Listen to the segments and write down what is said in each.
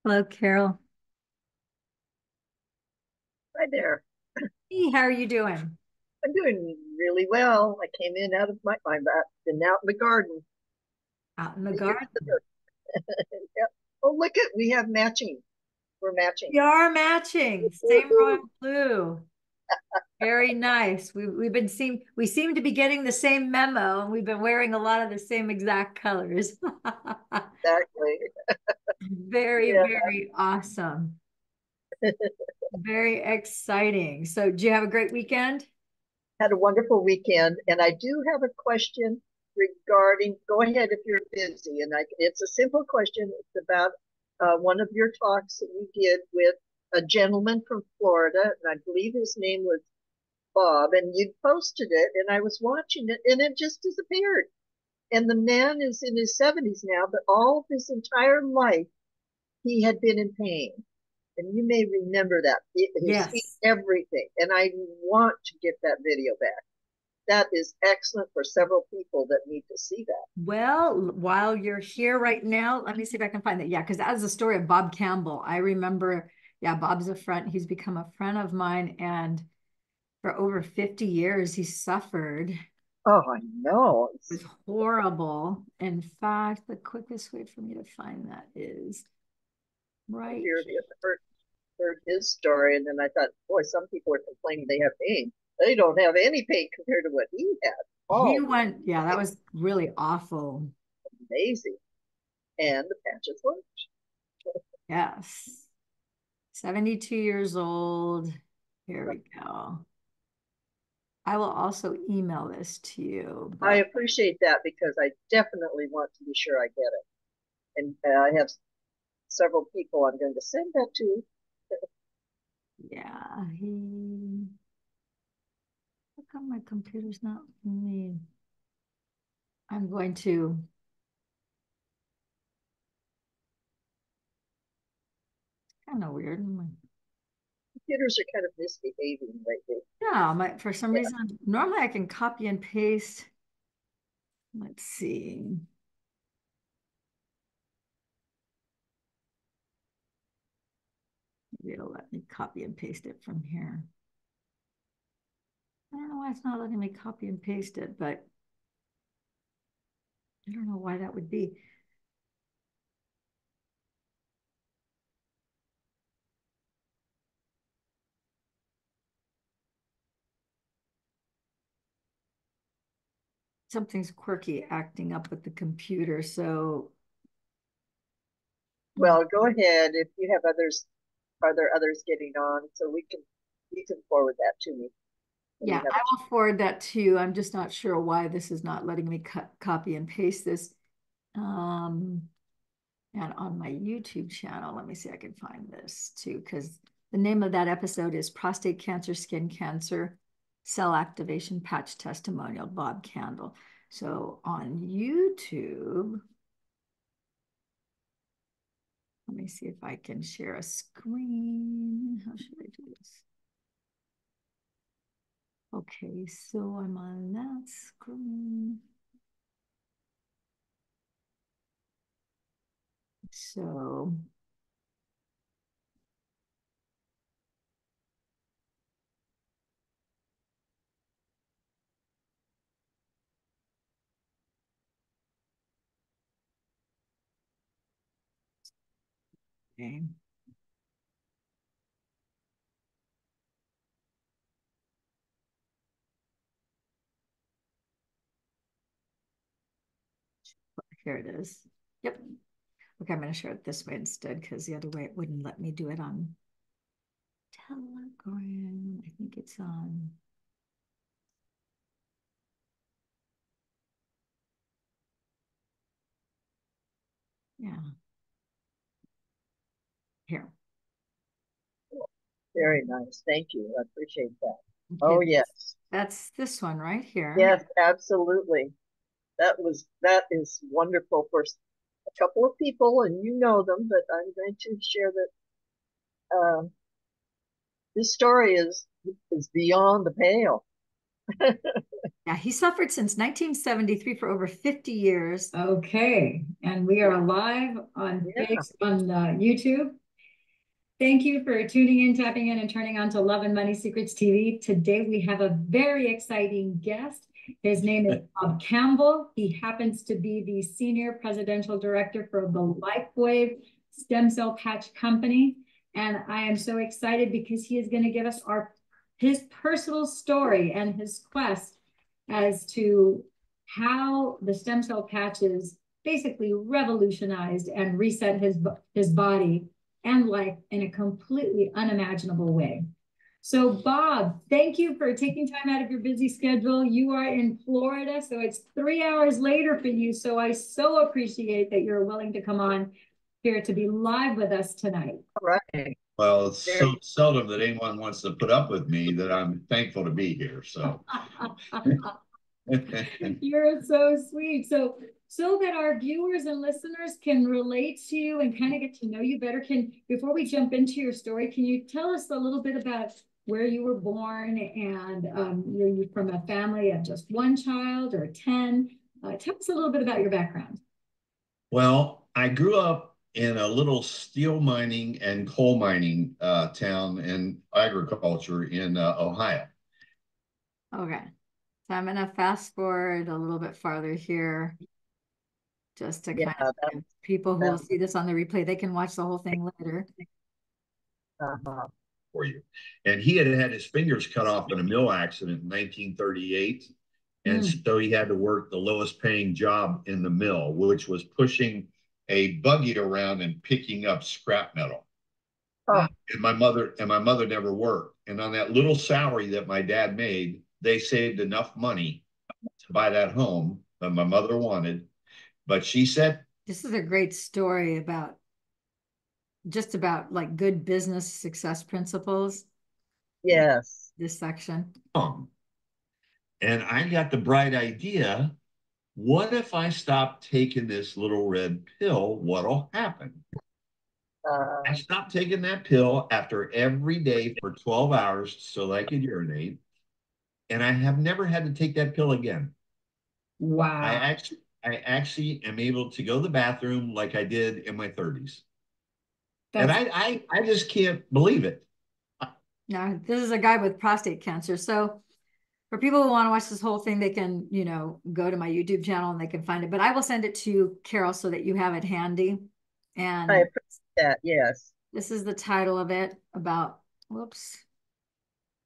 Hello, Carol. Hi there. Hey, how are you doing? I'm doing really well. I came in out of my been out in the garden. Out in the And here's the garden. dirt. Yep. Oh, look at we have matching. We're matching. We are matching. Same royal Woohoo. blue. Very nice. We seem to be getting the same memo, and we've been wearing a lot of the same exact colors. Exactly. Very, Yeah. very awesome. Very exciting. So, did you have a great weekend? Had a wonderful weekend, and I do have a question regarding. Go ahead if you're busy, and it's a simple question. It's about one of your talks that you did with a gentleman from Florida, and I believe his name was Bob, and you posted it, and I was watching it, and it just disappeared. And the man is in his 70s now, but all of his entire life he had been in pain. And you may remember that. He speaks Yes. everything. And I want to get that video back. That is excellent for several people that need to see that. Well, while you're here right now, let me see if I can find that. Yeah, because that was the story of Bob Campbell. I remember, yeah, Bob's a friend. He's become a friend of mine, and for over 50 years, he suffered. It Oh, I know. was horrible. In fact, the quickest way for me to find that is right. Heard his story, and then I thought, boy, some people are complaining they have pain. They don't have any pain compared to what he had. He Oh, went, yeah, that was really awful. amazing. And the patches work. Yes. 72 years old. Here we go. I will also email this to you, I but appreciate that because I definitely want to be sure I get it. And I have several people I'm going to send that to. yeah, how come my computer's not me? I'm going to, kind of weird. Computers are kind of misbehaving lately. Yeah, for some Yeah. reason, normally I can copy and paste. Let's see. Maybe it'll let me copy and paste it from here. I don't know why it's not letting me copy and paste it, but I don't know why that would be. Something's quirky acting up with the computer. So, Well, go ahead if you have others. Are there others getting on? So you can forward that to me when yeah, you have I a will forward that to you. I'm just not sure why this is not letting me copy and paste this. Um, and on my YouTube channel, let me see if I can find this too, because the name of that episode is Prostate Cancer, Skin Cancer, Cell Activation Patch Testimonial, Bob Candle. So on YouTube, let me see if I can share a screen. How should I do this? Okay, so I'm on that screen. So, okay. Here it is. Yep. Okay, I'm going to share it this way instead because the other way it wouldn't let me do it on Telegram. I think it's on. Yeah, here. very nice. Thank you. I appreciate that. Okay, Oh yes. that's this one right here. Yes, absolutely. That is wonderful for a couple of people, and you know them, but I'm going to share that this story is beyond the pale. Yeah, he suffered since 1973 for over 50 years. Okay, and we are live on Yeah. YouTube. Thank you for tuning in, tapping in, and turning on to Love and Money Secrets TV. Today we have a very exciting guest. His name is Bob Campbell. He happens to be the Senior Presidential Director for the LifeWave Stem Cell Patch Company. And I am so excited because he is going to give us his personal story and his quest as to how the stem cell patches basically revolutionized and reset his body and life in a completely unimaginable way. So Bob, thank you for taking time out of your busy schedule. You are in Florida, so it's 3 hours later for you. So I so appreciate that you're willing to come on here to be live with us tonight. All right. Well, it's so seldom that anyone wants to put up with me that I'm thankful to be here. So you're so sweet. So that our viewers and listeners can relate to you and kind of get to know you better, before we jump into your story, can you tell us a little bit about where you were born and are you from a family of just one child or 10? Tell us a little bit about your background. well, I grew up in a little steel mining and coal mining town and agriculture in Ohio. Okay. So I'm going to fast forward a little bit farther here just to kind of give people who will see this on the replay, they can watch the whole thing later. For you. And he had his fingers cut off in a mill accident in 1938. And so he had to work the lowest paying job in the mill, which was pushing a buggy around and picking up scrap metal. And my mother never worked. And on that little salary that my dad made, they saved enough money to buy that home that my mother wanted. But she said, this is a great story about just about like good business success principles. Yes. This section. And I got the bright idea, what if I stop taking this little red pill? What'll happen? I stopped taking that pill after every day for 12 hours so I could urinate. And I have never had to take that pill again. Wow. I actually am able to go to the bathroom like I did in my 30s. And I just can't believe it. Now, this is a guy with prostate cancer. So for people who want to watch this whole thing, they can, go to my YouTube channel and they can find it. But I will send it to Carol so that you have it handy. And I appreciate that. Yes. This is the title of it about, whoops.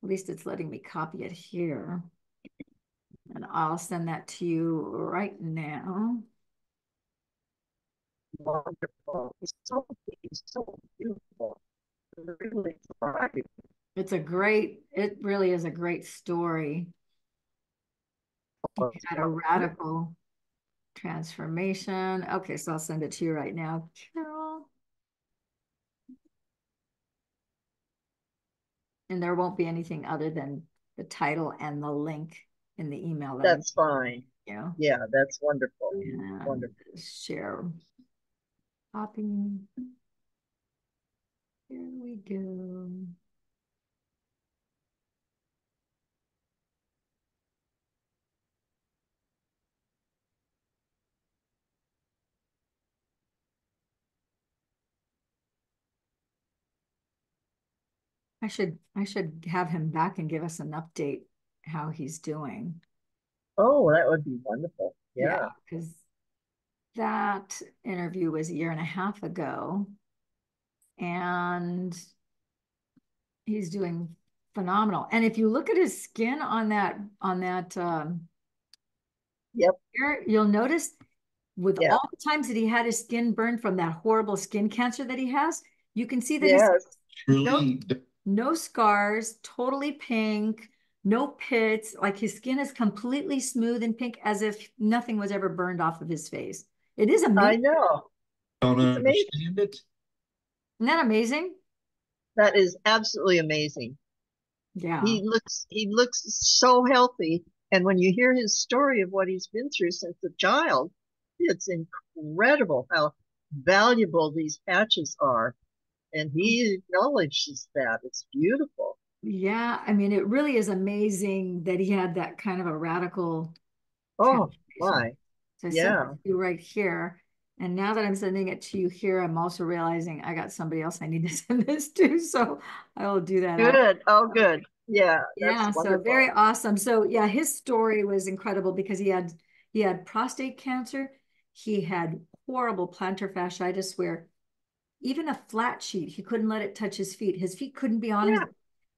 At least it's letting me copy it here. And I'll send that to you right now. Wonderful. It's so beautiful. Really thriving. It really is a great story. He had a radical transformation. Okay, so I'll send it to you right now, Carol. And there won't be anything other than the title and the link in the email. That's fine. Yeah, that's wonderful. And wonderful. Share. Copy. Here we go. I should have him back and give us an update how he's doing. Oh, that would be wonderful. Yeah, because that interview was a year and a half ago, and he's doing phenomenal. And if you look at his skin on that yep, here, you'll notice with all the times that he had his skin burned from that horrible skin cancer that he has, you can see that no scars, totally pink, no pits, like his skin is completely smooth and pink as if nothing was ever burned off of his face. It is amazing. I know. Don't understand it. Isn't that amazing? That is absolutely amazing. Yeah. He looks so healthy. And when you hear his story of what he's been through since a child, it's incredible how valuable these patches are. And he acknowledges that. It's beautiful. Yeah, I mean, it really is amazing that he had that kind of a radical Oh, transformation. my. So I sent Yeah. it to you right here. And now that I'm sending it to you here, I'm also realizing I got somebody else I need to send this to. So I will do that after. Good. Oh, good. Yeah, that's Yeah, so very wonderful. awesome. So yeah, his story was incredible because he had prostate cancer, he had horrible plantar fasciitis where even a flat sheet, he couldn't let it touch his feet. His feet couldn't be on his, Yeah.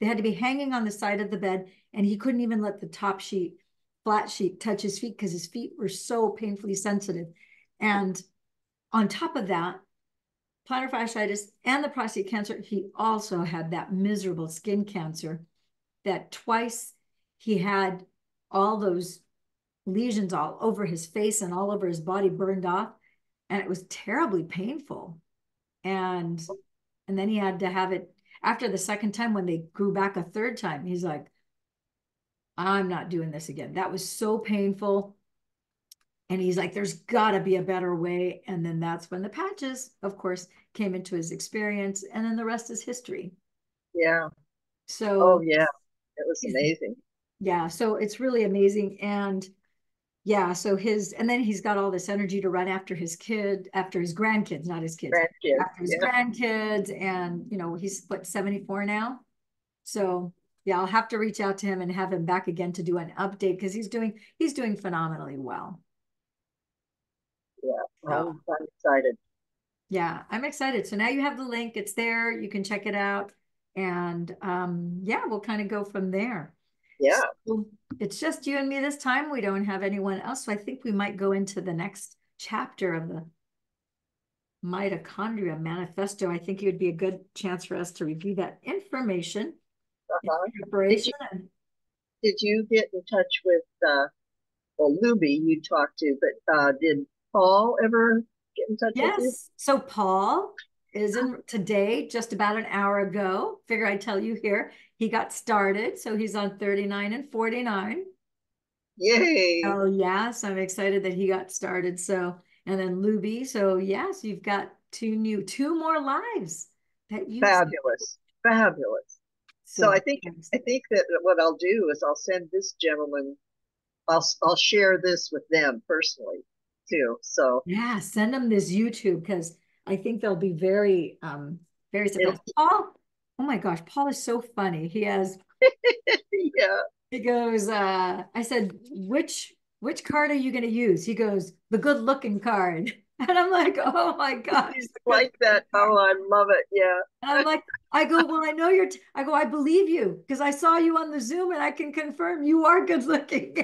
they had to be hanging on the side of the bed, and he couldn't even let the top sheet, flat sheet, touch his feet because his feet were so painfully sensitive. And on top of that, plantar fasciitis and the prostate cancer, he also had that miserable skin cancer that twice he had all those lesions all over his face and all over his body burned off. And it was terribly painful. And then he had to have it after the second time when they grew back a third time. He's like, I'm not doing this again. That was so painful. And he's like, there's got to be a better way. And then that's when the patches, of course, came into his experience. And then the rest is history. Yeah. Oh, So, yeah. It was amazing. yeah, so it's really amazing. And yeah, so and then he's got all this energy to run after his grandkids, not his kids, Grandkids. after his Yeah. grandkids. And, he's what, 74 now? So yeah, I'll have to reach out to him and have him back again to do an update because he's doing phenomenally well. Yeah. So I'm excited. yeah, I'm excited. So now you have the link, it's there, you can check it out. And yeah, we'll kind of go from there. Yeah. So it's just you and me this time. We don't have anyone else. So I think we might go into the next chapter of the Mitochondria Manifesto. I think it would be a good chance for us to review that information in Uh-huh. preparation. Did you get in touch with well, Luby you talked to, but did Paul ever get in touch with you? Yes. So Paul is in today, just about an hour ago. Figure I'd tell you here. He got started. So he's on 39 and 49. Yay. Oh, yeah. So I'm excited that he got started. So, and then Luby. So, yes, you've got two more lives that you. Fabulous. Fabulous. So So, I think that what I'll do is I'll send this gentleman, I'll share this with them personally too. So yeah, send them this YouTube because I think they'll be very it'll, surprised. Paul, oh my gosh, Paul is so funny. yeah. He goes, I said, which card are you going to use? He goes, the good looking card. And I'm like, oh my gosh. He's like that. Oh, I love it. Yeah. And I'm like, well, I know I believe you because I saw you on the Zoom and I can confirm you are good looking.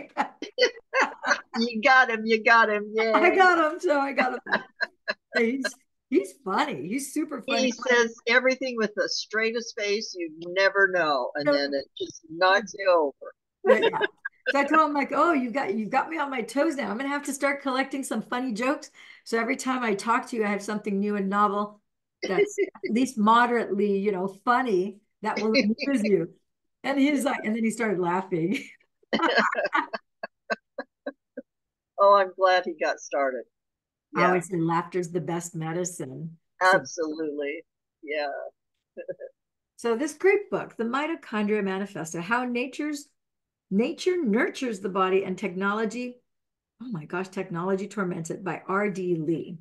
You got him. You got him. Yay. I got him. So I got him. He's funny. He's super funny. He says everything with the straightest face you never know, and then it just knocks you over. Yeah. So I told him like, oh, you got me on my toes now. I'm gonna have to start collecting some funny jokes. So every time I talk to you, I have something new and novel that's at least moderately, funny that will amuse you. And he's like, and then he started laughing. Oh, I'm glad he got started. I Yeah, always say laughter's the best medicine. absolutely. Yeah. So this great book, The Mitochondria Manifesto, How Nature Nurtures the Body and Technology, oh my gosh, Technology Torments It by R.D. Lee.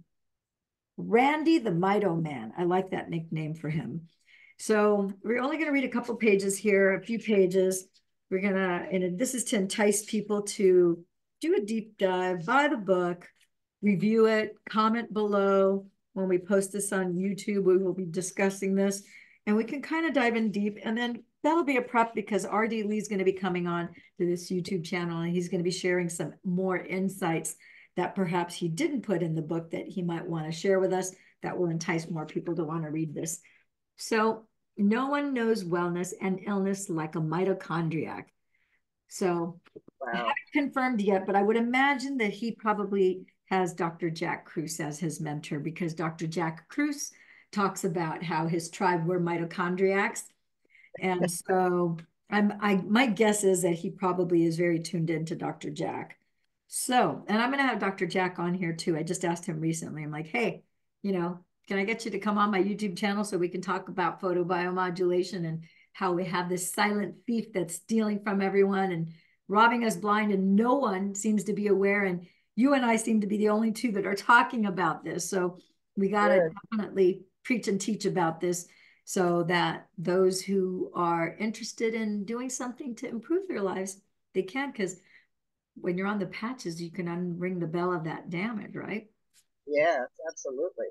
Randy the Mito Man. I like that nickname for him. So we're only going to read a couple pages here, a few pages. We're going to, and this is to entice people to do a deep dive, buy the book, review it, comment below. When we post this on YouTube, we will be discussing this and we can kind of dive in deep. And then that'll be a prep because R.D. Lee's going to be coming on to this YouTube channel and he's going to be sharing some more insights that perhaps he didn't put in the book that he might want to share with us that will entice more people to want to read this. So no one knows wellness and illness like a mitochondriac. So I haven't confirmed yet, but I would imagine that he probably has Dr. Jack Kruse as his mentor because Dr. Jack Kruse talks about how his tribe were mitochondriacs. And so my guess is that he probably is very tuned into Dr. Jack. So, and I'm going to have Dr. Jack on here too. I just asked him recently. I'm like, hey, can I get you to come on my YouTube channel so we can talk about photobiomodulation and how we have this silent thief that's stealing from everyone and robbing us blind, and no one seems to be aware. And you and I seem to be the only two that are talking about this. So we got to definitely preach and teach about this so that those who are interested in doing something to improve their lives, they can, because when you're on the patches, you can unring the bell of that damage, right? Yes, absolutely.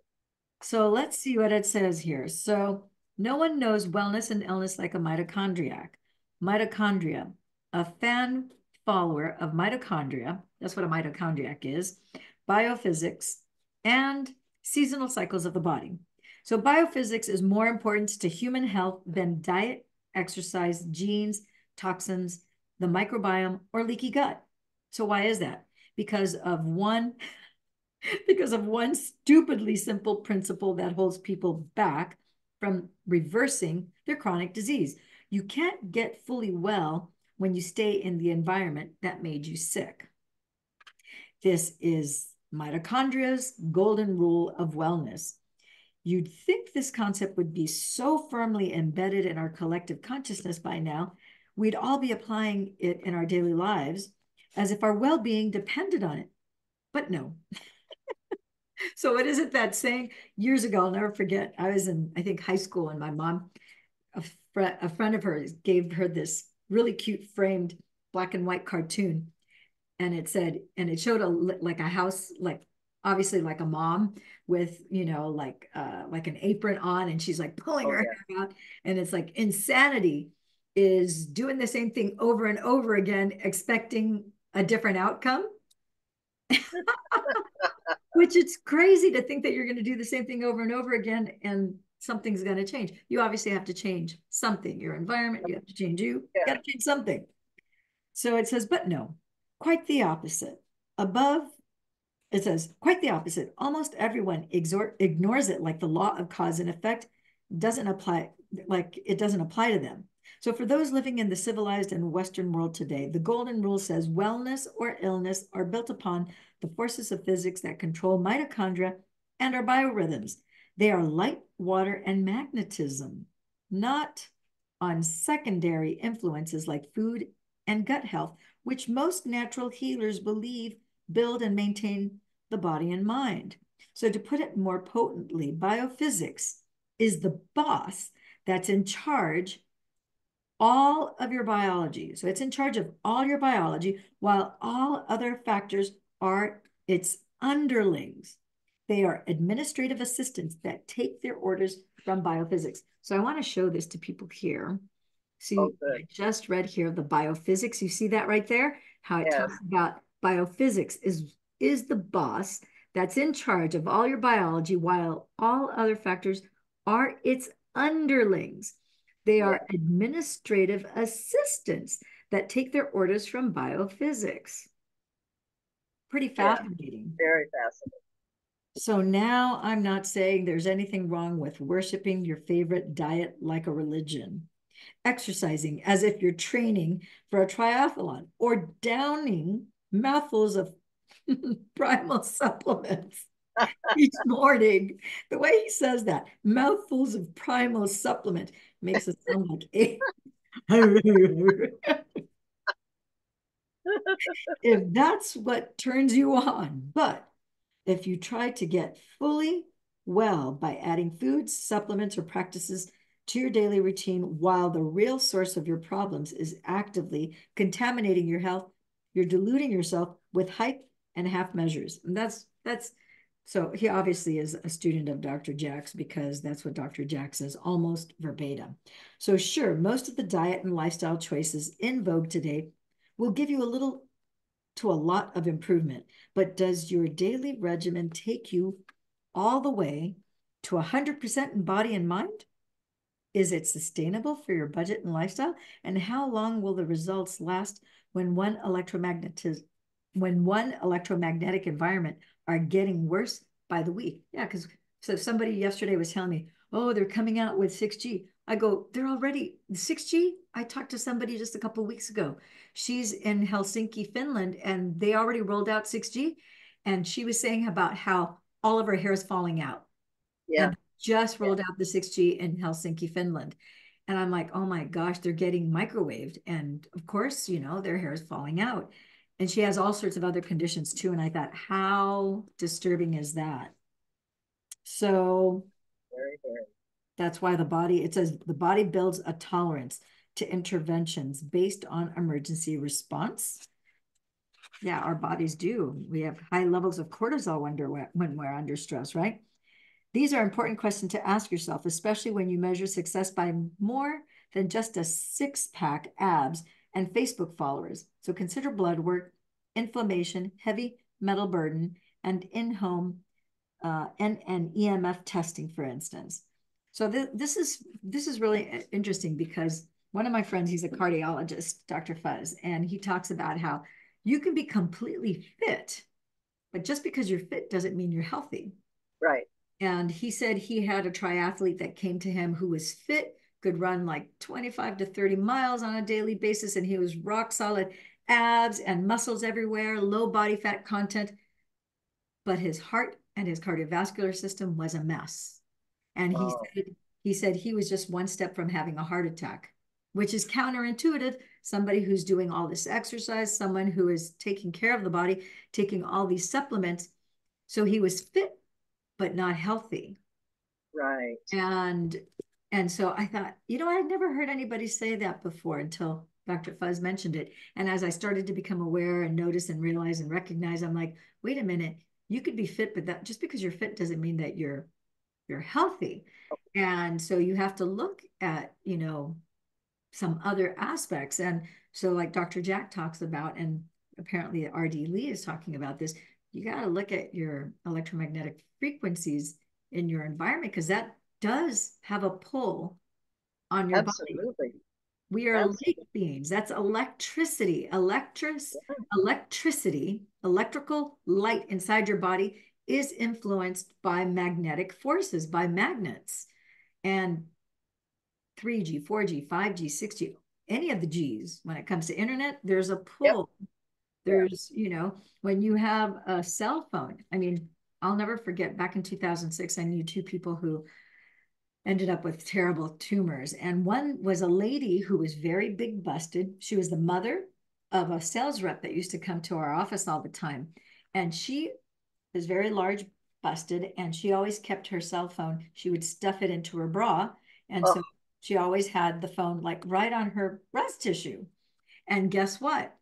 So let's see what it says here. So no one knows wellness and illness like a mitochondriac. Mitochondria, a fan follower of mitochondria, that's what a mitochondriac is, biophysics, and seasonal cycles of the body. So biophysics is more important to human health than diet, exercise, genes, toxins, the microbiome, or leaky gut. So why is that? Because of one stupidly simple principle that holds people back from reversing their chronic disease. You can't get fully well when you stay in the environment that made you sick. This is mitochondria's golden rule of wellness. You'd think this concept would be so firmly embedded in our collective consciousness by now, we'd all be applying it in our daily lives as if our well-being depended on it. But no. So what is it that saying? Years ago, I'll never forget, I was in, I think, high school, and my mom, a friend of hers, gave her this really cute framed black and white cartoon. And it said, and it showed like a house, like obviously like a mom with, you know, like an apron on, and she's like pulling her hair out. And it's like insanity is doing the same thing over and over again, expecting a different outcome. Which it's crazy to think that you're going to do the same thing over and over again and something's going to change. You obviously have to change something, your environment, you have to change you got to change something. So it says, but no, quite the opposite. Above, it says, quite the opposite. Almost everyone ignores it, like the law of cause and effect doesn't apply, like it doesn't apply to them. So for those living in the civilized and Western world today, the golden rule says wellness or illness are built upon the forces of physics that control mitochondria and our biorhythms. They are light, water, and magnetism, not on secondary influences like food and gut health, which most natural healers believe build and maintain the body and mind. So to put it more potently, biophysics is the boss that's in charge all of your biology. So it's in charge of all your biology, while all other factors are its underlings. They are administrative assistants that take their orders from biophysics. So I want to show this to people here. See, I just read here the biophysics. You see that right there? How it talks about biophysics is the boss that's in charge of all your biology, while all other factors are its underlings. They are administrative assistants that take their orders from biophysics. Pretty fascinating. Very fascinating. So now I'm not saying there's anything wrong with worshiping your favorite diet like a religion, exercising as if you're training for a triathlon, or downing mouthfuls of primal supplements each morning. The way he says that, mouthfuls of primal supplement, makes it sound like a if that's what turns you on. But if you try to get fully well by adding foods, supplements, or practices to your daily routine, while the real source of your problems is actively contaminating your health, you're deluding yourself with hype and half measures. And that's so he obviously is a student of Dr. Jack's, because that's what Dr. Jack says almost verbatim. So sure, most of the diet and lifestyle choices in vogue today will give you a little to a lot of improvement, but does your daily regimen take you all the way to 100% in body and mind? Is it sustainable for your budget and lifestyle? And how long will the results last when one electromagnetic environment are getting worse by the week? Yeah, because so somebody yesterday was telling me, oh, they're coming out with 6G. I go, they're already 6G? I talked to somebody just a couple of weeks ago. She's in Helsinki, Finland, and they already rolled out 6G. And she was saying about how all of her hair is falling out. Yeah. And just rolled out the 6G in Helsinki, Finland. And I'm like, oh my gosh, they're getting microwaved. And of course, you know, their hair is falling out. And she has all sorts of other conditions too. And I thought, how disturbing is that? So very. that's why the body, it says the body builds a tolerance to interventions based on emergency response. Yeah, our bodies do. We have high levels of cortisol when we're under stress, right? These are important questions to ask yourself, especially when you measure success by more than just a six-pack, abs, and Facebook followers. So consider blood work, inflammation, heavy metal burden, and in-home and EMF testing, for instance. So this is really interesting because one of my friends, he's a cardiologist, Dr. Fuzz, and he talks about how you can be completely fit, but just because you're fit doesn't mean you're healthy. Right. And he said he had a triathlete that came to him who was fit, could run like 25 to 30 miles on a daily basis, and he was rock solid, abs and muscles everywhere, low body fat content, but his heart and his cardiovascular system was a mess. And he said he was just one step from having a heart attack, which is counterintuitive. Somebody who's doing all this exercise, someone who is taking care of the body, taking all these supplements. So he was fit, but not healthy. Right. And so I thought, you know, I'd never heard anybody say that before until Dr. Fuzz mentioned it. And as I started to become aware and notice and realize and recognize, I'm like, wait a minute, you could be fit, but that just because you're fit doesn't mean that you're healthy. And so you have to look at, you know, some other aspects. And so like Dr. Jack talks about, and apparently R.D. Lee is talking about this, you got to look at your electromagnetic frequencies in your environment because that does have a pull on your body. We are light beings. That's electricity. Electricity, electrical light inside your body is influenced by magnetic forces, by magnets. And 3G, 4G, 5G, 6G, any of the Gs, when it comes to internet, there's a pull. Yep. There's, you know, when you have a cell phone, I mean, I'll never forget back in 2006, I knew two people who ended up with terrible tumors. And one was a lady who was very big busted. She was the mother of a sales rep that used to come to our office all the time. And she was very large busted, and she always kept her cell phone. She would stuff it into her bra. And so she always had the phone like right on her breast tissue. And guess what?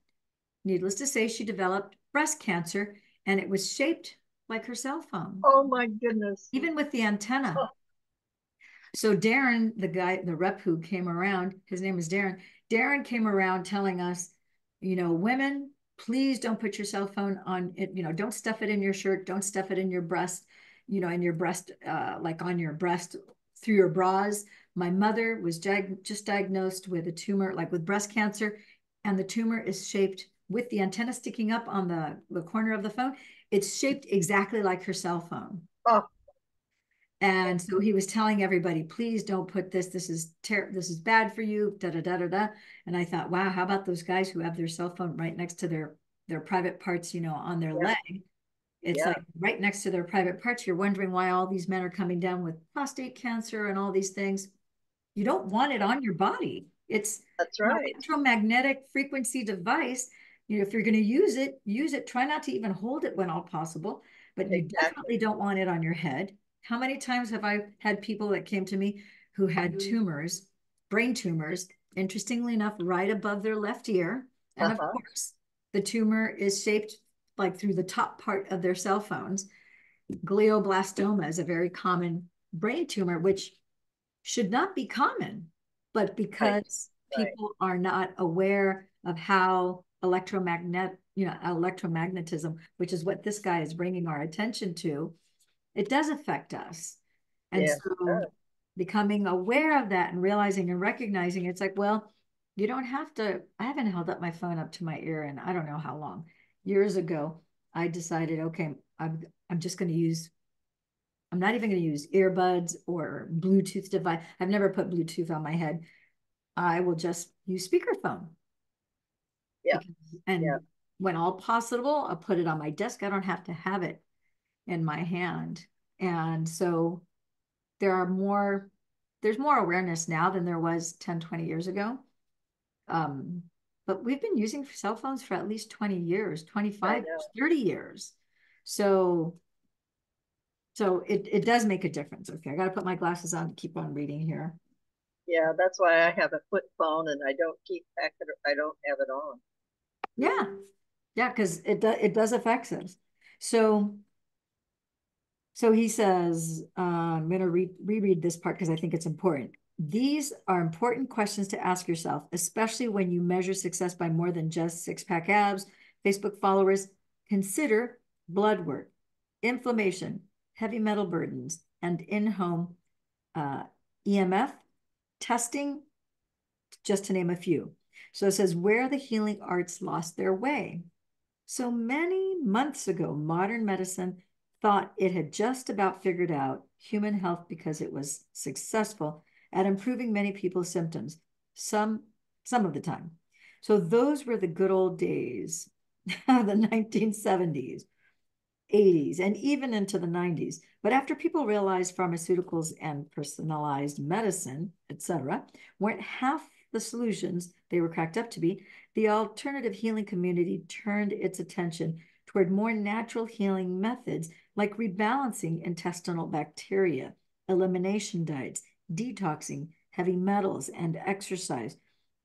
Needless to say, she developed breast cancer, and it was shaped like her cell phone. Oh my goodness. Even with the antenna. So Darren, the guy, the rep who came around, his name is Darren. Darren came around telling us, you know, women, please don't put your cell phone on it. You know, don't stuff it in your shirt. Don't stuff it in your breast, you know, in your breast, like on your breast through your bras. My mother was just diagnosed with a tumor, like with breast cancer, and the tumor is shaped with the antenna sticking up on the corner of the phone. It's shaped exactly like her cell phone. And so he was telling everybody, please don't put this. This is bad for you. Da da da da da. And I thought, wow, how about those guys who have their cell phone right next to their private parts, you know, on their leg? It's like right next to their private parts. You're wondering why all these men are coming down with prostate cancer and all these things. You don't want it on your body. That's right. An electromagnetic frequency device. You know, if you're going to use it. Try not to even hold it when all possible. But you definitely don't want it on your head. How many times have I had people that came to me who had tumors, brain tumors, interestingly enough, right above their left ear. And of course, the tumor is shaped like through the top part of their cell phones. Glioblastoma is a very common brain tumor, which should not be common, but because people are not aware of how electromagnetism, which is what this guy is bringing our attention to, it does affect us. And so becoming aware of that and realizing and recognizing, it's like, well, you don't have to. I haven't held up my phone up to my ear in I don't know how long. Years ago, I decided, okay, I'm just going to use, I'm not even going to use earbuds or Bluetooth device. I've never put Bluetooth on my head. I will just use speakerphone. When all possible, I'll put it on my desk. I don't have to have it in my hand. And so there's there's more awareness now than there was 10, 20 years ago. But we've been using cell phones for at least 20 years, 25 years, 30 years. So it does make a difference. Okay, I got to put my glasses on to keep on reading here. Yeah, that's why I have a flip phone and I don't I don't have it on. Yeah. Yeah, because it does affect us. So he says, I'm going to reread this part because I think it's important. These are important questions to ask yourself, especially when you measure success by more than just six-pack abs, Facebook followers. Consider blood work, inflammation, heavy metal burdens, and in-home EMF testing, just to name a few. So it says where the healing arts lost their way. So many months ago, modern medicine thought it had just about figured out human health because it was successful at improving many people's symptoms, some of the time. So those were the good old days of the 1970s, 80s, and even into the 90s. But after people realized pharmaceuticals and personalized medicine, etc., weren't half the solutions they were cracked up to be, the alternative healing community turned its attention toward more natural healing methods like rebalancing intestinal bacteria, elimination diets, detoxing, heavy metals, and exercise.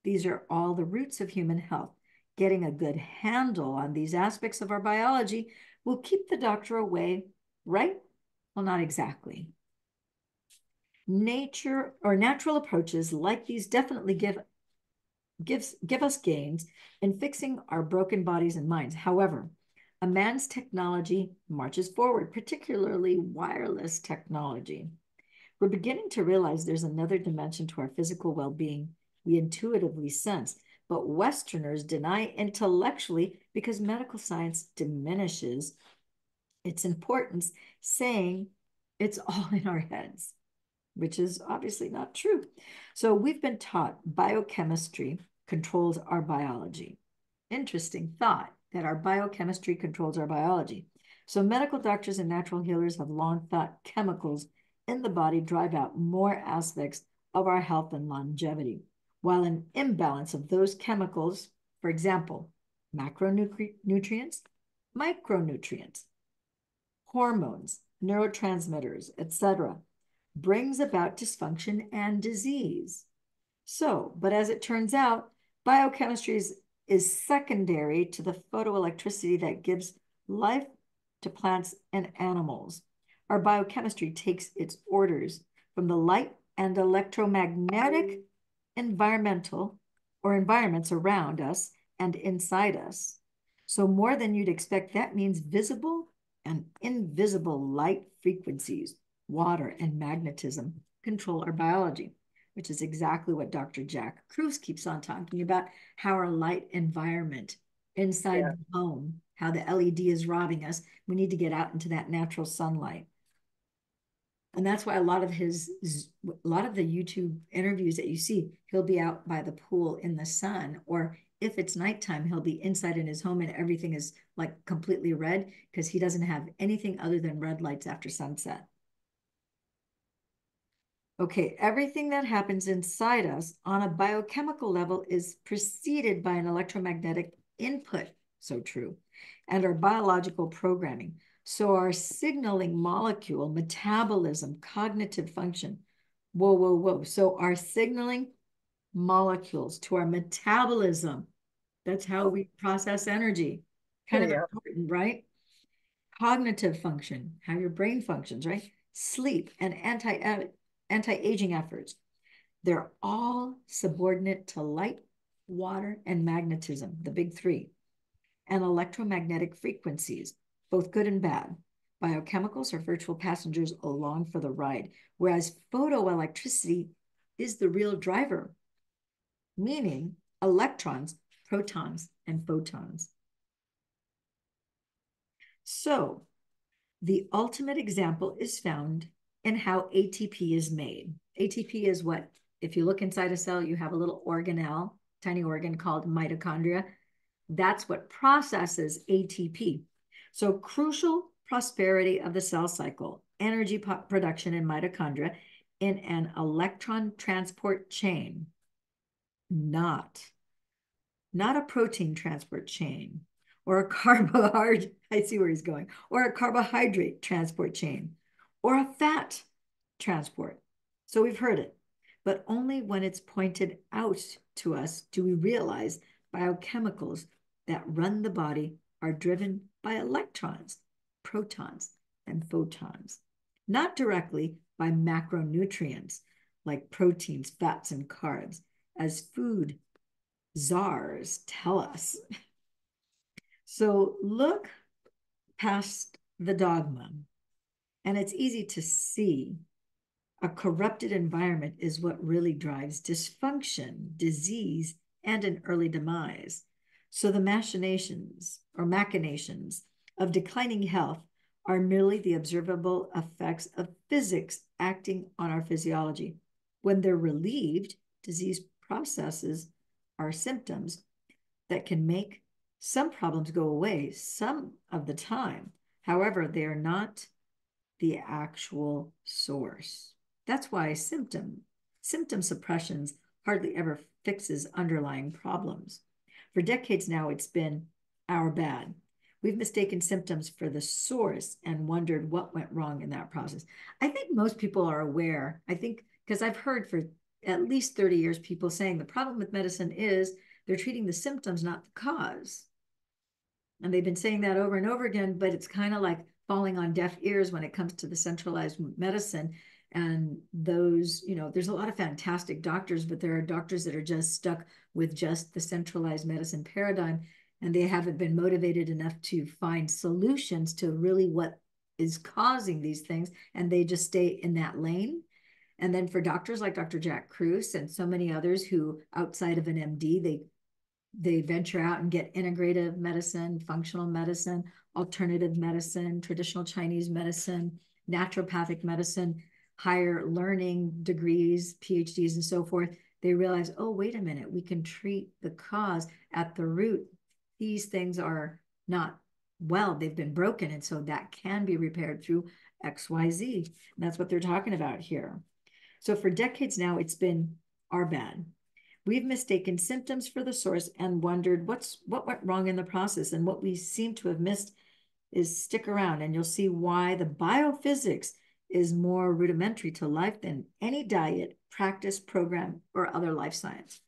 These are all the roots of human health. Getting a good handle on these aspects of our biology will keep the doctor away, right? Well, not exactly. Nature or natural approaches like these definitely give us gains in fixing our broken bodies and minds. However, a man's technology marches forward, particularly wireless technology. We're beginning to realize there's another dimension to our physical well-being we intuitively sense, but Westerners deny intellectually because medical science diminishes its importance, saying it's all in our heads, which is obviously not true. So we've been taught biochemistry controls our biology. Interesting thought that our biochemistry controls our biology. So medical doctors and natural healers have long thought chemicals in the body drive out more aspects of our health and longevity, while an imbalance of those chemicals, for example, macronutrients, micronutrients, hormones, neurotransmitters, etc., brings about dysfunction and disease. So, but as it turns out, biochemistry is secondary to the photoelectricity that gives life to plants and animals. Our biochemistry takes its orders from the light and electromagnetic environments around us and inside us. So more than you'd expect, that means visible and invisible light frequencies, water, and magnetism control our biology, which is exactly what Dr. Jack Kruse keeps on talking about, how our light environment inside the home, how the LED is robbing us. We need to get out into that natural sunlight. And that's why a lot of the YouTube interviews that you see, he'll be out by the pool in the sun, or if it's nighttime, he'll be inside in his home and everything is like completely red because he doesn't have anything other than red lights after sunset. Okay, everything that happens inside us on a biochemical level is preceded by an electromagnetic input, so true, and our biological programming. So our signaling molecule, metabolism, cognitive function, whoa. So our signaling molecules to our metabolism, that's how we process energy. Kind of important, right? Cognitive function, how your brain functions, right? Sleep and anti-aging efforts. They're all subordinate to light, water, and magnetism, the big three, and electromagnetic frequencies, both good and bad. Biochemicals are virtual passengers along for the ride, whereas photoelectricity is the real driver, meaning electrons, protons, and photons. So the ultimate example is found in how ATP is made. ATP is what, if you look inside a cell, you have a little organelle, tiny organ called mitochondria. That's what processes ATP. So crucial prosperity of the cell cycle, energy production in mitochondria, in an electron transport chain, not a protein transport chain, or a carbohydrate, I see where he's going, or a carbohydrate transport chain, or a fat transport. So we've heard it, but only when it's pointed out to us do we realize biochemicals that run the body are driven by electrons, protons, and photons, not directly by macronutrients like proteins, fats, and carbs, as food czars tell us. So look past the dogma, and it's easy to see a corrupted environment is what really drives dysfunction, disease, and an early demise. So the machinations of declining health are merely the observable effects of physics acting on our physiology. When they're relieved, disease processes are symptoms that can make some problems go away some of the time. However, they are not the actual source. That's why symptom suppressions hardly ever fixes underlying problems. For decades now, it's been our bad. We've mistaken symptoms for the source and wondered what went wrong in that process. I think most people are aware. I think because I've heard for at least 30 years people saying the problem with medicine is they're treating the symptoms, not the cause. And they've been saying that over and over again, but it's kind of like falling on deaf ears when it comes to the centralized medicine. And those, there's a lot of fantastic doctors, but there are doctors that are just stuck with just the centralized medicine paradigm, and they haven't been motivated enough to find solutions to really what is causing these things, and they just stay in that lane. And then for doctors like Dr. Jack Kruse and so many others who, outside of an MD, they venture out and get integrative medicine, functional medicine, alternative medicine, traditional Chinese medicine, naturopathic medicine, higher learning degrees, PhDs, and so forth. They realize, oh, wait a minute, we can treat the cause at the root. These things are not well, they've been broken, and so that can be repaired through XYZ. And that's what they're talking about here. So for decades now, it's been our bad. We've mistaken symptoms for the source and wondered what went wrong in the process. And what we seem to have missed is stick around and you'll see why the biophysics is more rudimentary to life than any diet, practice, program, or other life science.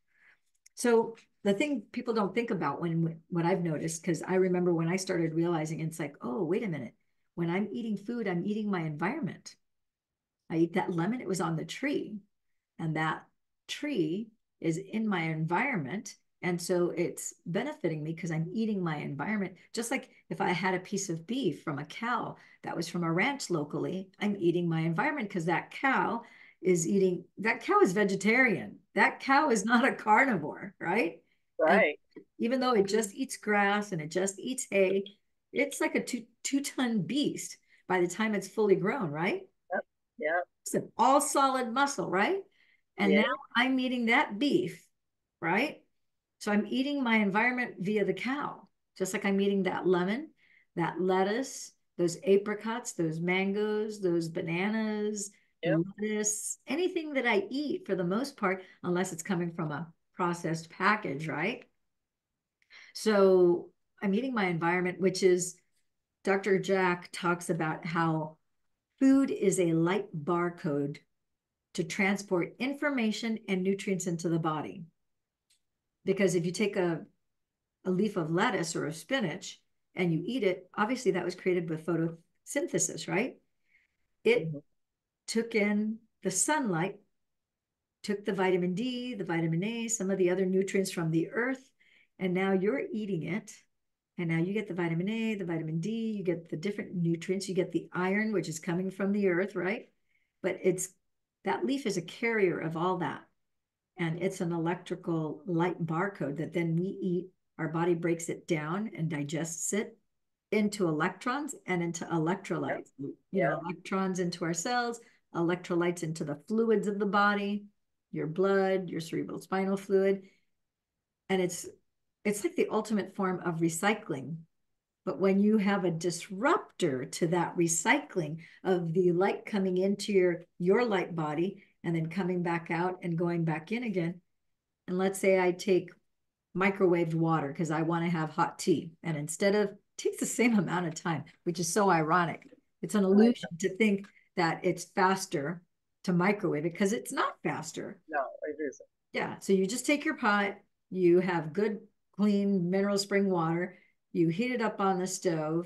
So the thing people don't think about what I've noticed, because I remember when I started realizing, it's like, oh, wait a minute. When I'm eating food, I'm eating my environment. I eat that lemon, it was on the tree, and that tree is in my environment. And so it's benefiting me because I'm eating my environment. Just like if I had a piece of beef from a cow that was from a ranch locally, I'm eating my environment because that cow is vegetarian. That cow is not a carnivore, right? Right. And even though it just eats grass and it just eats hay, it's like a two-ton beast by the time it's fully grown, right? Yep. Yeah. It's an all solid muscle, right? And Yeah. now I'm eating that beef, right? So I'm eating my environment via the cow, just like I'm eating that lemon, that lettuce, those apricots, those mangoes, those bananas, Yep. lettuce, anything that I eat for the most part, unless it's coming from a processed package, right? So I'm eating my environment, which is Dr. Jack talks about how food is a light barcode to transport information and nutrients into the body. Because if you take a leaf of lettuce or a spinach and you eat it, obviously that was created with photosynthesis, right? It took in the sunlight, took the vitamin D, the vitamin A, some of the other nutrients from the earth, and now you're eating it. And now you get the vitamin A, the vitamin D, you get the different nutrients, you get the iron, which is coming from the earth, right? But that leaf is a carrier of all that. And it's an electrical light barcode that then we eat. Our body breaks it down and digests it into electrons and into electrolytes. Electrons into our cells, electrolytes into the fluids of the body, your blood, your cerebral spinal fluid. And it's like the ultimate form of recycling. But when you have a disruptor to that recycling of the light coming into your light body and then coming back out and going back in again, and let's say I take microwaved water because I want to have hot tea, and instead of, it takes the same amount of time, which is so ironic. It's an illusion to think that it's faster to microwave it because it's not faster. No, it isn't. Yeah, so you just take your pot, you have good, clean mineral spring water, you heat it up on the stove,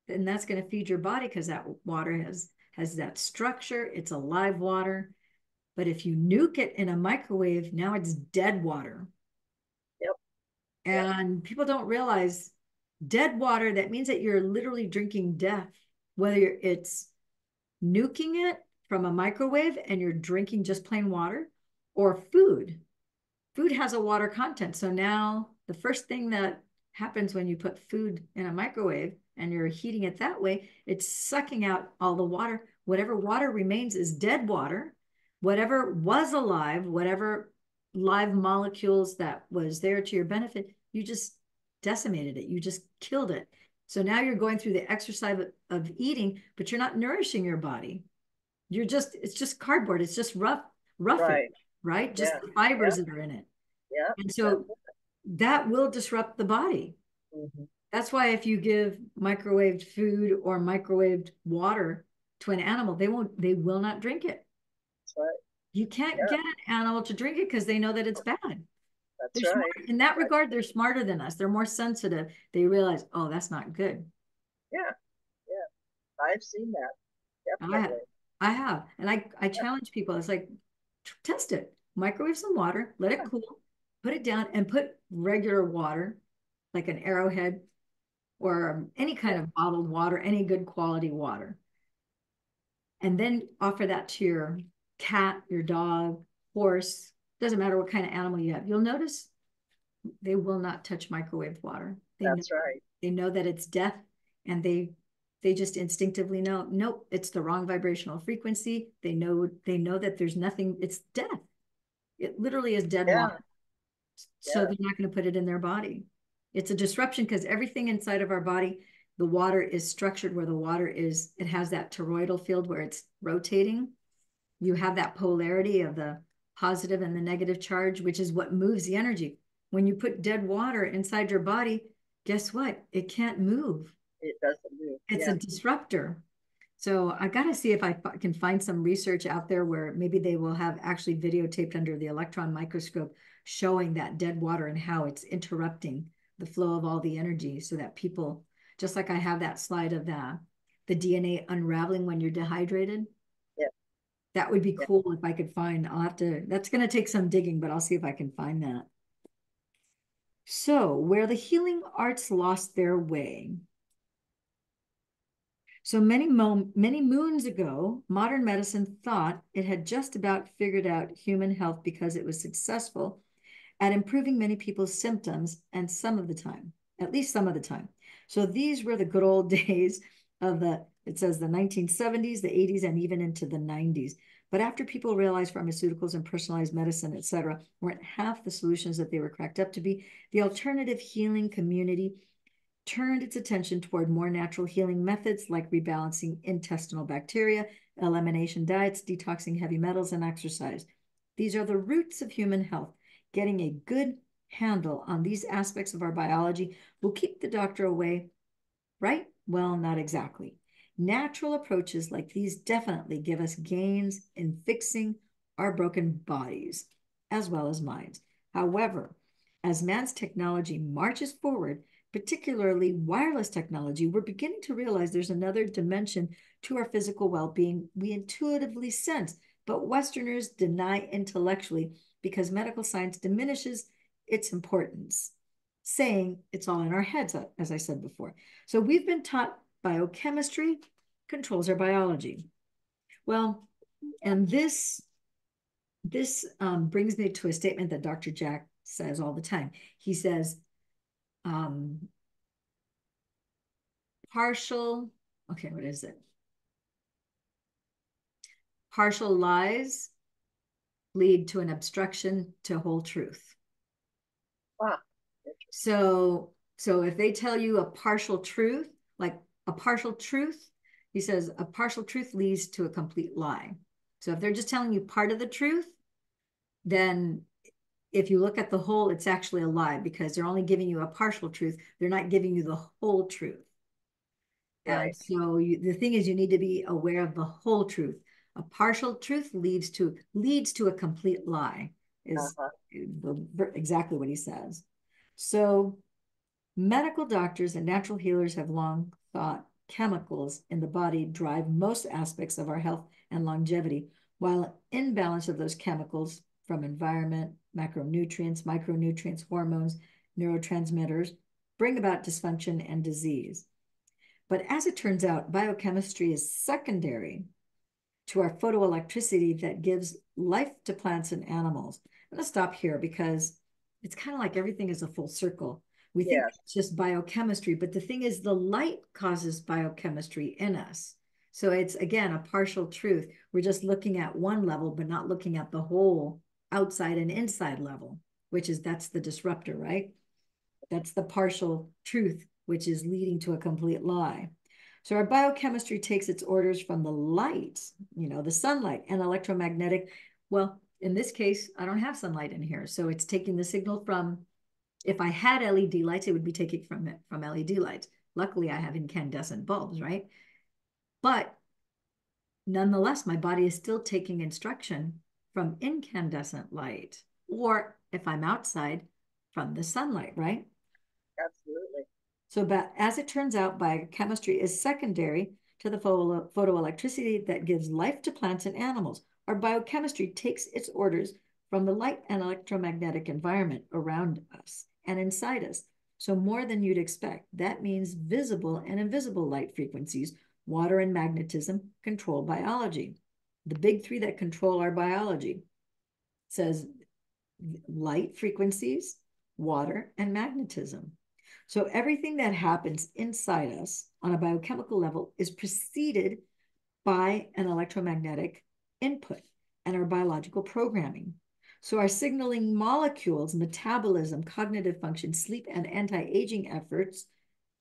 and that's going to feed your body because that water has that structure. It's a live water. But if you nuke it in a microwave, now it's dead water. Yep. And people don't realize dead water, that means that you're literally drinking death, whether it's nuking it from a microwave and you're drinking just plain water, or food. Food has a water content. So now the first thing that happens when you put food in a microwave and you're heating it that way, it's sucking out all the water. Whatever water remains is dead water. Whatever was alive, whatever live molecules that was there to your benefit, you just decimated it. You just killed it. So now you're going through the exercise of eating, but you're not nourishing your body. It's just cardboard. It's just rough right? Just the fibers that are in it. Yeah. And so that will disrupt the body. Mm-hmm. That's why if you give microwaved food or microwaved water to an animal, they will not drink it. That's right. You can't get an animal to drink it because they know that it's bad. That's They're right. smart. In that regard, they're smarter than us. They're more sensitive. They realize, oh, that's not good. Yeah. I've seen that. Definitely. I have. And I challenge people. It's like, test it. Microwave some water, let it cool, put it down, and put regular water, like an Arrowhead or any kind of bottled water, any good quality water. And then offer that to your cat, your dog, horse, doesn't matter what kind of animal you have. You'll notice they will not touch microwaved water. They know that it's death, and they just instinctively know, nope, it's the wrong vibrational frequency. They know that there's nothing, it's death. It literally is dead water. So they're not going to put it in their body. It's a disruption because everything inside of our body, the water is structured where the water is, it has that toroidal field where it's rotating. You have that polarity of the positive and the negative charge, which is what moves the energy. When you put dead water inside your body, guess what? It can't move. It doesn't move. It's a disruptor. So I got to see if I can find some research out there where maybe they will have actually videotaped under the electron microscope showing that dead water and how it's interrupting the flow of all the energy, so that people, just like I have that slide of the DNA unraveling when you're dehydrated. Yeah. That would be cool if I could find, that's going to take some digging, but I'll see if I can find that. So where the healing arts lost their way. So many moons ago, modern medicine thought it had just about figured out human health because it was successful at improving many people's symptoms, and at least some of the time. So these were the good old days of it says the 1970s, the 80s, and even into the 90s. But after people realized pharmaceuticals and personalized medicine, et cetera, weren't half the solutions that they were cracked up to be, the alternative healing community turned its attention toward more natural healing methods like rebalancing intestinal bacteria, elimination diets, detoxing heavy metals, and exercise. These are the roots of human health. Getting a good handle on these aspects of our biology will keep the doctor away, right? Well, not exactly. Natural approaches like these definitely give us gains in fixing our broken bodies as well as minds. However, as man's technology marches forward, particularly wireless technology, we're beginning to realize there's another dimension to our physical well-being we intuitively sense, but Westerners deny intellectually because medical science diminishes its importance, saying it's all in our heads, as I said before. So we've been taught biochemistry controls our biology. Well, and this brings me to a statement that Dr. Jack says all the time. He says, partial lies lead to an obstruction to whole truth. Wow. So So if they tell you a partial truth, like a partial truth, he says a partial truth leads to a complete lie. So if they're just telling you part of the truth, then if you look at the whole, it's actually a lie because they're only giving you a partial truth. They're not giving you the whole truth. Right. And so the thing is, you need to be aware of the whole truth. A partial truth leads to a complete lie, is exactly what he says. So medical doctors and natural healers have long thought chemicals in the body drive most aspects of our health and longevity, while imbalance of those chemicals from environment, macronutrients, micronutrients, hormones, neurotransmitters bring about dysfunction and disease. But as it turns out, biochemistry is secondary to our photoelectricity that gives life to plants and animals. I'm going to stop here because it's kind of like everything is a full circle. We think it's just biochemistry, but the thing is the light causes biochemistry in us. So it's, again, a partial truth. We're just looking at one level, but not looking at the whole outside and inside level, that's the disruptor, right? That's the partial truth, which is leading to a complete lie. So our biochemistry takes its orders from the light, the sunlight and electromagnetic. Well, in this case, I don't have sunlight in here. So it's taking the signal from, if I had LED lights, it would be taking from LED lights. Luckily, I have incandescent bulbs, right? But nonetheless, my body is still taking instruction from incandescent light, or if I'm outside, from the sunlight, right? Absolutely. So, but as it turns out, biochemistry is secondary to the photoelectricity that gives life to plants and animals. Our biochemistry takes its orders from the light and electromagnetic environment around us and inside us. So more than you'd expect. That means visible and invisible light frequencies, water and magnetism control biology. The big three that control our biology says light frequencies, water, and magnetism. So everything that happens inside us on a biochemical level is preceded by an electromagnetic input and our biological programming. So our signaling molecules, metabolism, cognitive function, sleep, and anti-aging efforts,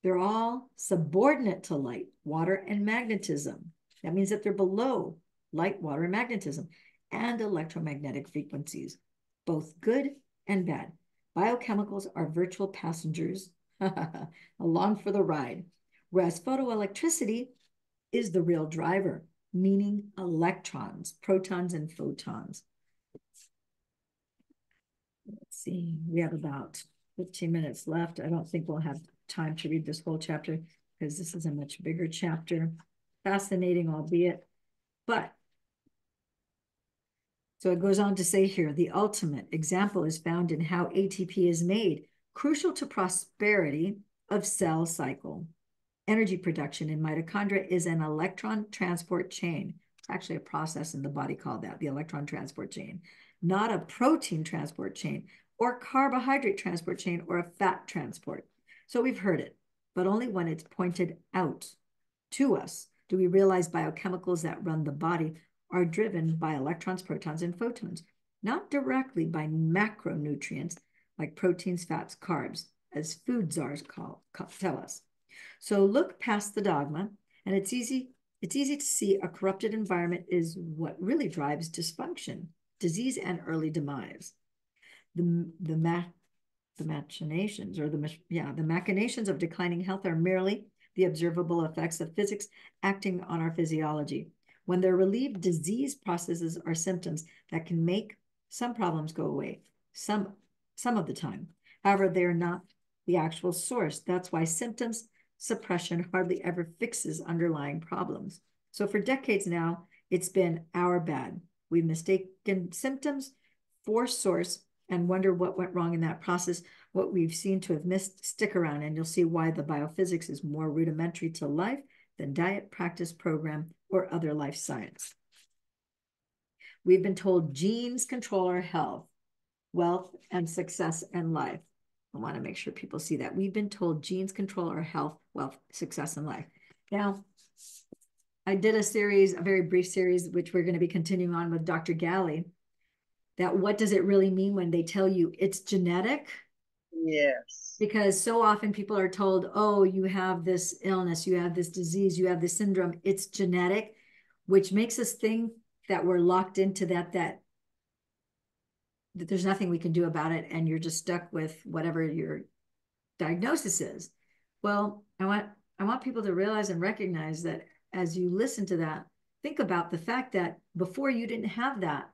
they're all subordinate to light, water, and magnetism. That means that they're below light, water, and magnetism, and electromagnetic frequencies, both good and bad. Biochemicals are virtual passengers along for the ride, whereas photoelectricity is the real driver, meaning electrons, protons, and photons. Let's see, we have about 15 minutes left. I don't think we'll have time to read this whole chapter because this is a much bigger chapter. Fascinating, albeit, but so it goes on to say here, the ultimate example is found in how ATP is made, crucial to prosperity of cell cycle. Energy production in mitochondria is an electron transport chain. It's actually a process in the body called that, the electron transport chain, not a protein transport chain or carbohydrate transport chain or a fat transport. So we've heard it, but only when it's pointed out to us do we realize biochemicals that run the body are driven by electrons, protons, and photons, not directly by macronutrients like proteins, fats, carbs, as food czars tell us. So look past the dogma, and it's easy to see a corrupted environment is what really drives dysfunction, disease, and early demise. The machinations of declining health are merely the observable effects of physics acting on our physiology. When they're relieved, disease processes are symptoms that can make some problems go away, some of the time. However, they're not the actual source. That's why symptoms suppression hardly ever fixes underlying problems. So for decades now, it's been our bad. We've mistaken symptoms for source and wonder what went wrong in that process. What we've seen to have missed, stick around, and you'll see why the biophysics is more rudimentary to life than diet, practice, program, or other life science. We've been told genes control our health, wealth, and success in life. I want to make sure people see that. We've been told genes control our health, wealth, success, and life. Now, I did a very brief series, which we're going to be continuing on with Dr. Galley, that what does it really mean when they tell you it's genetic? Yes. Because so often people are told, oh, you have this illness, you have this disease, you have this syndrome. It's genetic, which makes us think that we're locked into that there's nothing we can do about it, and you're just stuck with whatever your diagnosis is. Well, I want people to realize and recognize that as you listen to that, think about the fact that before you didn't have that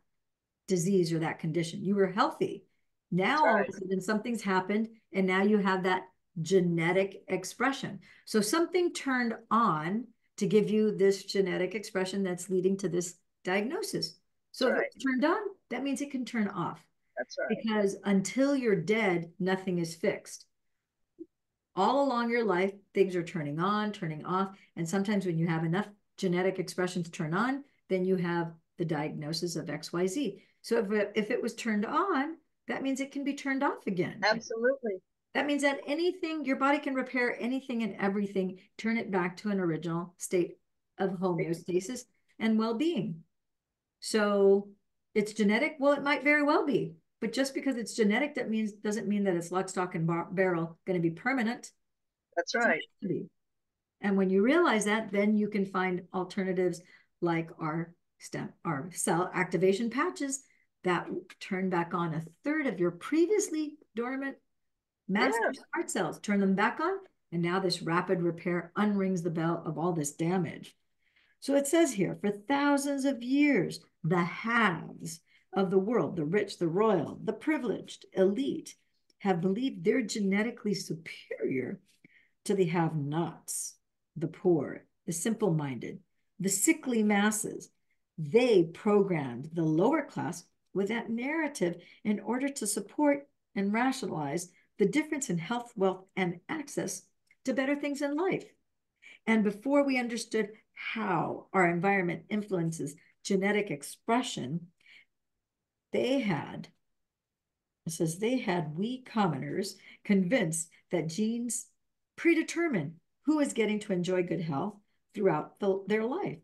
disease or that condition. You were healthy. Now all of a sudden something's happened, and now you have that genetic expression. So something turned on to give you this genetic expression that's leading to this diagnosis. So if it's turned on, that means it can turn off. That's right. Because until you're dead, nothing is fixed. All along your life, things are turning on, turning off. And sometimes when you have enough genetic expressions turn on, then you have the diagnosis of XYZ. So if it was turned on, that means it can be turned off again. Absolutely. That means that anything, your body can repair anything and everything, turn it back to an original state of homeostasis and well-being. So it's genetic. Well, it might very well be. But just because it's genetic, doesn't mean that it's lock, stock, and barrel going to be permanent. That's right. And when you realize that, then you can find alternatives like our cell activation patches that turn back on a third of your previously dormant master heart cells, turn them back on, and now this rapid repair unrings the bell of all this damage. So it says here, for thousands of years, the haves of the world, the rich, the royal, the privileged, elite, have believed they're genetically superior to the have-nots, the poor, the simple-minded, the sickly masses. They programmed the lower class with that narrative in order to support and rationalize the difference in health, wealth, and access to better things in life. And before we understood how our environment influences genetic expression, they had we commoners convinced that genes predetermine who is getting to enjoy good health throughout their life.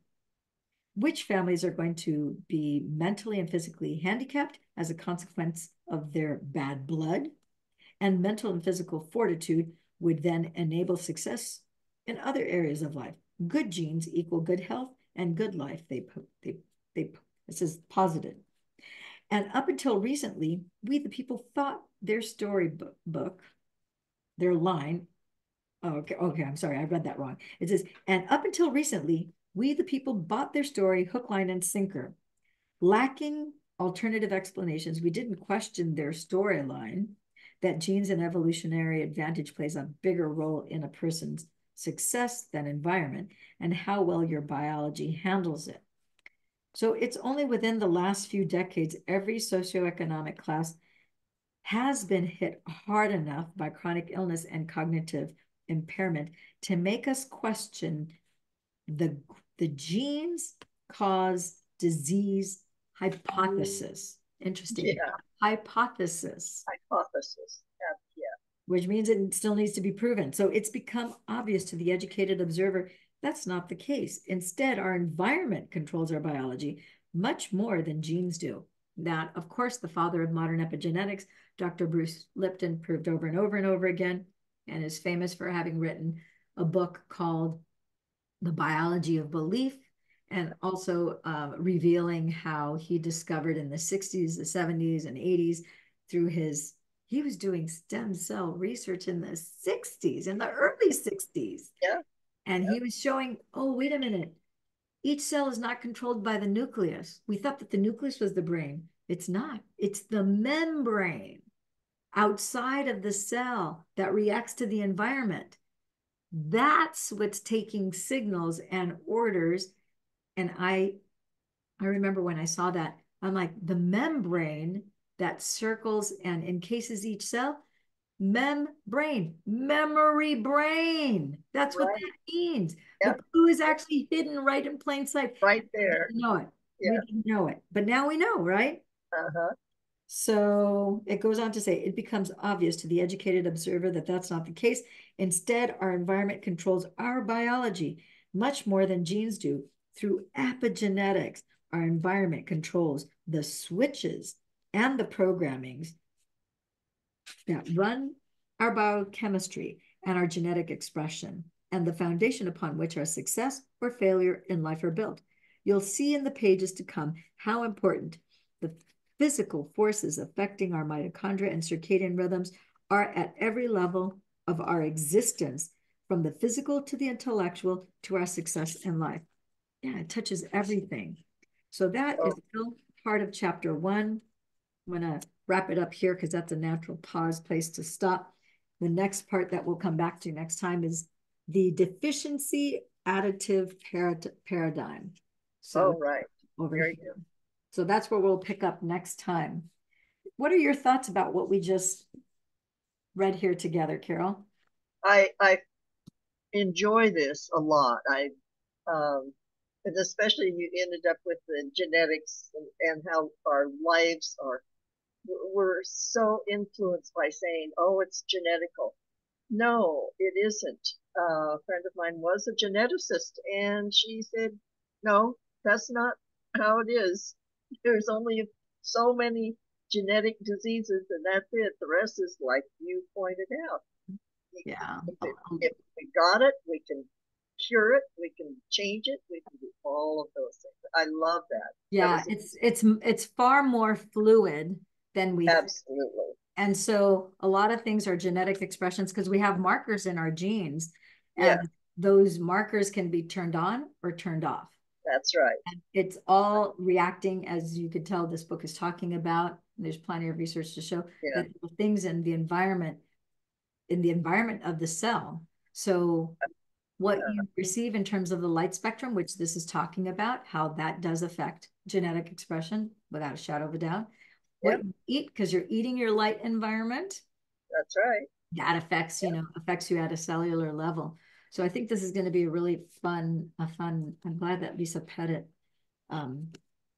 Which families are going to be mentally and physically handicapped as a consequence of their bad blood, and mental and physical fortitude would then enable success in other areas of life. Good genes equal good health and good life. It says positive. And up until recently, we the people thought their storybook, their line. Okay, I'm sorry, I read that wrong. It says, and up until recently, we the people bought their story hook, line, and sinker. Lacking alternative explanations, we didn't question their storyline that genes and evolutionary advantage plays a bigger role in a person's success than environment and how well your biology handles it. So it's only within the last few decades, every socioeconomic class has been hit hard enough by chronic illness and cognitive impairment to make us question the genes cause disease hypothesis. Interesting. Yeah. Hypothesis. Yeah. Which means it still needs to be proven. So it's become obvious to the educated observer that's not the case. Instead, our environment controls our biology much more than genes do. That, of course, the father of modern epigenetics, Dr. Bruce Lipton, proved over and over and over again, and is famous for having written a book called The Biology of Belief, and also revealing how he discovered in the 60s, the 70s, and 80s through he was doing stem cell research in the 60s, in the early 60s. Yeah. And he was showing, oh, wait a minute. Each cell is not controlled by the nucleus. We thought that the nucleus was the brain. It's not. It's the membrane outside of the cell that reacts to the environment. That's what's taking signals and orders. And I remember when I saw that, I'm like, the membrane that circles and encases each cell, membrane, memory brain. That's what that means. Yep. The clue is actually hidden right in plain sight. Right there. We didn't know it. Yeah. We didn't know it. But now we know, right? So it goes on to say, it becomes obvious to the educated observer that that's not the case. Instead, our environment controls our biology much more than genes do. Through epigenetics, our environment controls the switches and the programmings that run our biochemistry, and our genetic expression, and the foundation upon which our success or failure in life are built. You'll see in the pages to come how important the physical forces affecting our mitochondria and circadian rhythms are at every level of our existence, from the physical to the intellectual to our success in life. Yeah, it touches everything. So that is still part of chapter 1. I'm going to wrap it up here because that's a natural pause place to stop. The next part that we'll come back to next time is the deficiency additive paradigm. So right. over Very here. good. So that's where we'll pick up next time. What are your thoughts about what we just read here together, Carol? I enjoy this a lot. And especially you ended up with the genetics and how our lives are. We're so influenced by saying, oh, it's genetical. No, it isn't. A friend of mine was a geneticist, and she said, no, that's not how it is. There's only so many genetic diseases, and that's it. The rest is like you pointed out. Yeah. If we got it, we can cure it, we can change it, we can do all of those things. I love that. Yeah, it's far more fluid than we absolutely think. And so a lot of things are genetic expressions because we have markers in our genes, and those markers can be turned on or turned off. That's right. And it's all reacting, as you could tell this book is talking about. There's plenty of research to show that things in the environment of the cell. So what you receive in terms of the light spectrum, which this is talking about, how that does affect genetic expression without a shadow of a doubt. What you eat, because you're eating your light environment. That's right. That affects, affects you at a cellular level. So I think this is going to be a really fun, I'm glad that Lisa Pettit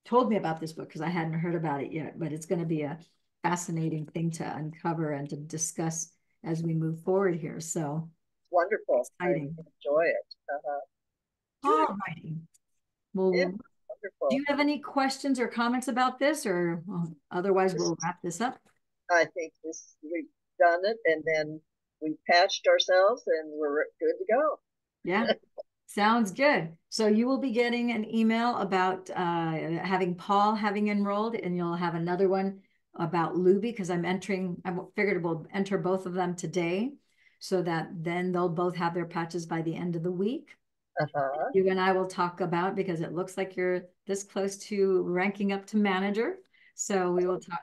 told me about this book because I hadn't heard about it yet, but it's going to be a fascinating thing to uncover and to discuss as we move forward here. So wonderful. Exciting. I enjoy it. All righty. Well, wonderful. Do you have any questions or comments about this, or otherwise we'll wrap this up? I think we've done it, and then we patched ourselves, and we're good to go. Yeah, sounds good. So you will be getting an email about having Paul having enrolled, and you'll have another one about Luby because I figured we'll enter both of them today so that then they'll both have their patches by the end of the week. You and I will talk about, because it looks like you're this close to ranking up to manager. So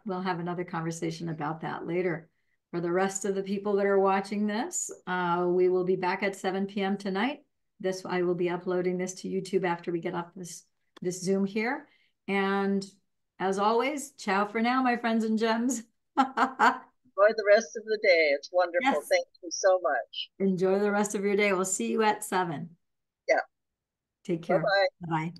we'll have another conversation about that later. For the rest of the people that are watching this, we will be back at 7 p.m. tonight. I will be uploading this to YouTube after we get off this Zoom here. And as always, ciao for now, my friends and gems. Enjoy the rest of the day. It's wonderful. Yes. Thank you so much. Enjoy the rest of your day. We'll see you at 7. Yeah. Take care. Bye-bye. Bye-bye.